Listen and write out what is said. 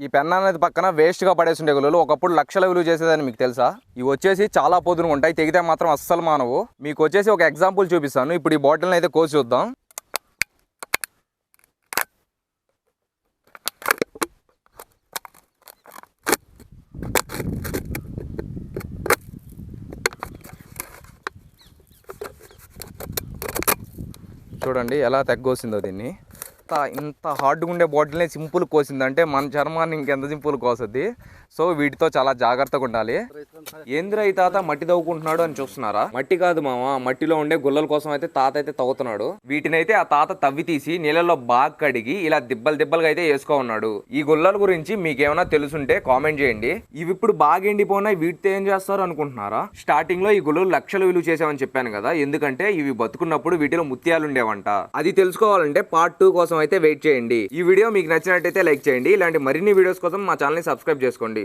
ఈ పెన్ అనేది పక్కన వేస్ట్గా పడేసిండే గుల్లలు ఒకప్పుడు లక్షల విలువ చేసేదని మీకు తెలుసా? ఇవి వచ్చేసి చాలా పొదునుగా ఉంటాయి, తెగితే మాత్రం అస్సలు మానవు. మీకు వచ్చేసి ఒక ఎగ్జాంపుల్ చూపిస్తాను. ఇప్పుడు ఈ బాటిల్ని అయితే కోసి చూద్దాం. చూడండి ఎలా తెగ్గోసిందో దీన్ని. ఇంత హార్డ్గా ఉండే బాటిల్ని సింపుల్ కోసిందంటే మన చర్మాన్ని ఇంకెంత సింపుల్ కోసద్ది. సో వీటితో చాలా జాగ్రత్తగా ఉండాలి. ఏంద్ర ఈ తాత మట్టి తవ్వుకుంటున్నాడు అని చూస్తున్నారా? మట్టి కాదు మామ, మట్టిలో ఉండే గుల్లల కోసం అయితే తాత అయితే తవ్వుతున్నాడు. వీటినైతే ఆ తాత తవ్వి తీసి నీళ్ళలో బాగా కడిగి ఇలా దిబ్బలుగా అయితే వేసుకో ఉన్నాడు. ఈ గుల్లల గురించి మీకేమైనా తెలుసుంటే కామెంట్ చేయండి. ఇవి ఇప్పుడు బాగా ఎండిపోయినాయి, వీటితో ఏం చేస్తారు అనుకుంటున్నారా? స్టార్టింగ్ లో ఈ గుల్లలు లక్షలు విలువ చేసామని చెప్పాను కదా, ఎందుకంటే ఇవి బతుకున్నప్పుడు వీటిలో ముత్యాలు ఉండేవంట. అది తెలుసుకోవాలంటే పార్ట్ 2 కోసం అయితే వెయిట్ చేయండి. ఈ వీడియో మీకు నచ్చినట్టయితే లైక్ చేయండి. ఇలాంటి మరిన్ని వీడియోస్ కోసం మా ఛానల్ ని సబ్స్క్రైబ్ చేసుకోండి.